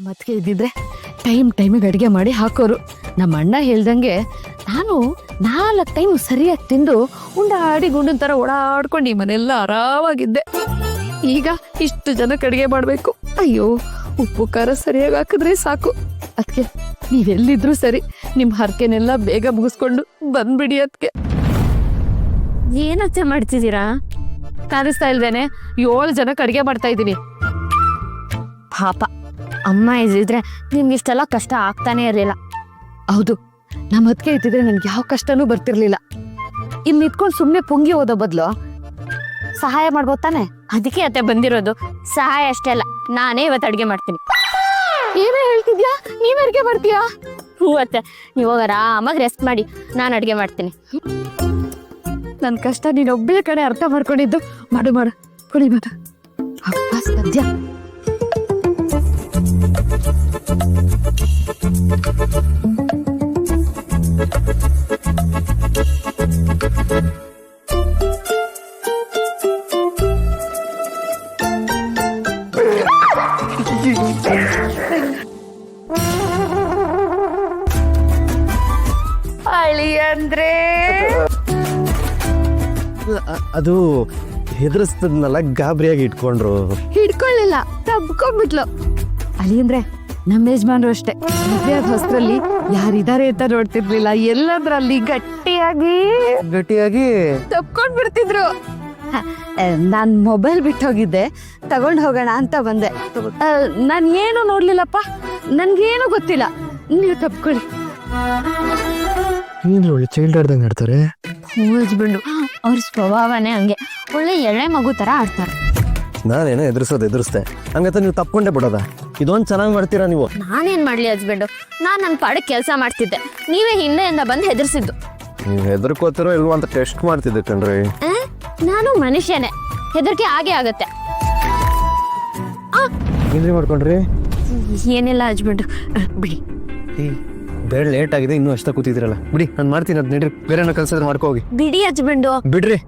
ಮತ್ತೆ ಇದ್ದಿದ್ರೆ ಟೈಮಿಗೆ ಅಡುಗೆ ಮಾಡಿ ಹಾಕೋರು. ನಮ್ಮ ಅಣ್ಣ ಹೇಳ್ದಂಗೆ ನಾನು 4 ಟೈಮ್ ಸರಿಯಾಗಿ ತಿಂದು ಉಂಡಾಡಿ ಗುಂಡಿನ ಥರ ಓಡಾಡ್ಕೊಂಡು ಈ ಮನೆಯೆಲ್ಲ ಆರಾಮಾಗಿದ್ದೆ. ಈಗ ಇಷ್ಟು ಜನಕ್ಕೆ ಅಡುಗೆ ಮಾಡಬೇಕು. ಅಯ್ಯೋ, ಉಪ್ಪು ಖಾರ ಸರಿಯಾಗಿ ಹಾಕಿದ್ರೆ ಸಾಕು. ಅದಕ್ಕೆ ನೀವೆಲ್ಲಿದ್ರು ಸರಿ, ನಿಮ್ಮ ಹರಕೆನೆಲ್ಲ ಬೇಗ ಮುಗಿಸ್ಕೊಂಡು ಬಂದ್ಬಿಡಿ. ಅದಕ್ಕೆ ಏನತ್ತೆ ಮಾಡ್ತಿದ್ದೀರಾ? ಕಾಣಿಸ್ತಾ ಇಲ್ದೇನೆ 7 ಜನಕ್ಕೆ ಅಡುಗೆ ಮಾಡ್ತಾ ಇದ್ದೀನಿ. ಪಾಪ ಅಮ್ಮ ಇದ್ದಿದ್ರೆ ನಿಮ್ಗೆ ಇಷ್ಟೆಲ್ಲ ಕಷ್ಟ ಆಗ್ತಾನೆ ಇರಲಿಲ್ಲ. ಹೌದು, ನಮ್ಮ ಅದಕ್ಕೆ ಇದ್ದಿದ್ರೆ ನನ್ಗೆ ಯಾವ ಕಷ್ಟನೂ ಬರ್ತಿರ್ಲಿಲ್ಲ. ಇಲ್ಲಿ ನಿಂತ್ಕೊಂಡು ಸುಮ್ಮನೆ ಪುಂಗಿ ಓದೋ ಬದಲು ಸಹಾಯ ಮಾಡ್ಬೋದು ತಾನೆ. ಅದಕ್ಕೆ ಅತ್ತೆ ಬಂದಿರೋದು. ಸಹಾಯ ಅಷ್ಟೇ ಅಲ್ಲ, ನಾನೇ ಇವತ್ತು ಅಡುಗೆ ಮಾಡ್ತೀನಿ. ಏನೇ ಹೇಳ್ತಿದ್ಯಾ? ನೀವ್ ಅಡುಗೆ ಮಾಡ್ತೀಯಾ? ಹ್ಞೂ ಅತ್ತೆ, ನೀವು ಆರಾಮಾಗಿ ರೆಸ್ಟ್ ಮಾಡಿ, ನಾನು ಅಡುಗೆ ಮಾಡ್ತೀನಿ. ನನ್ನ ಕಷ್ಟ ನೀನೊಬ್ಬಳ ಕಡೆ ಅರ್ಥ ಮಾಡ್ಕೊಂಡಿದ್ದು. ಮಾಡು ಮಾಡು, ಕುಡಿ ಮಾಡು. ಅಪ್ಪ ಸದ್ಯ ಅಳಿ ಅಂದ್ರೆ ಅದು ಹೆದರ್ಸ್ತದ್ನಲ್ಲ, ಗಾಬರಿಯಾಗಿ ಇಟ್ಕೊಂಡ್ರು. ಹಿಡ್ಕೊಳ್ಳಿಲ್ಲ, ತಬ್ಕೊಂಡ್ಬಿಟ್ಲು. ಅಳಿ ಅಂದ್ರೆ ನಮ್ಮ ಯಜಮಾನ್ರು ಅಷ್ಟೇ. ಮದ್ವೆ ಆದ ಹೊಸರಲ್ಲಿ ಯಾರಿದ್ದಾರೆ ಅಂತ ನೋಡ್ತಿರ್ಲಿಲ್ಲ. ಎಲ್ಲದ್ರಲ್ಲಿ ಗಟ್ಟಿಯಾಗಿ ತಪ್ಕೊಂಡ್ ಬಿಡ್ತಿದ್ರು. ನಾನ್ ಮೊಬೈಲ್ ಬಿಟ್ಟು ಹೋಗಿದ್ದೆ, ತಗೊಂಡ್ ಹೋಗೋಣ ಅಂತ ಬಂದೆ. ನಾನ್ ಏನು ನೋಡ್ಲಿಲ್ಲಪ್ಪ, ನನ್ಗೇನು ಗೊತ್ತಿಲ್ಲ. ನೀವು ತಪ್ಕೊಳ್ಳಿ. ಒಳ್ಳೆ ಚೈಲ್ಡ್ ಆಡ್ದಂಗೆ ಆಡ್ತಾರೆ. ಹಸ್ಬೆಂಡು ಅವ್ರ ಸ್ವಭಾವನೇ ಹಂಗೆ, ಒಳ್ಳೆ ಎಳೆ ಮಗು ಥರ ಆಡ್ತಾರೆ. ನಾನೇನೋ ಎದುರಿಸ್ದೆ, ಹಂಗಂತ ನೀವು ತಪ್ಕೊಂಡೇ ಬಿಡೋದ? ಇದೊಂದು ಚೆನ್ನಾಗಿ ಮಾಡ್ತೀರಾ ನೀವು. ನಾನೇನ್ ಮಾಡ್ಲಿ ಹಸ್ಬೆಂಡು, ನಾನು ನನ್ನ ಪಾಡಕ್ಕೆ ಕೆಲಸ ಮಾಡ್ತಿದ್ದೆ, ನೀವೇ ಹಿಂದೆಯಿಂದ ಬಂದು ಹೆದರ್ಸಿದ್ದು. ನೀವು ಹೆದರ್ಕೋತಿರೋ ಇಲ್ವೋ ಅಂತ ಟೆಸ್ಟ್ ಮಾಡ್ತಿದ್ದೆ ಕಣ್ರಿ. ನಾನು ಮನುಷ್ಯನೇ, ಹೆದರಿಕೆ ಆಗೇ ಆಗತ್ತೆ. ಏನ್ರಿ ಮಾಡ್ಕೊಂಡ್ರಿ? ಏನಿಲ್ಲ ಹಸ್ಬೆಂಡು, ಬಿಡಿ. ಬೇಡ, ಲೇಟ್ ಆಗಿದೆ, ಇನ್ನೂ ಅಷ್ಟ ಕೂತಿದ್ದೀರಲ್ಲ. ಬಿಡಿ, ನಾನು ಮಾಡ್ತೀನಿ. ಅದು ನಡ್ರಿ, ಬೇರೆ ಏನೋ ಕೆಲಸ ಮಾಡ್ಕೋ ಹೋಗಿ. ಬಿಡಿ ಹಸ್ಬೆಂಡು. ಬಿಡ್ರಿ.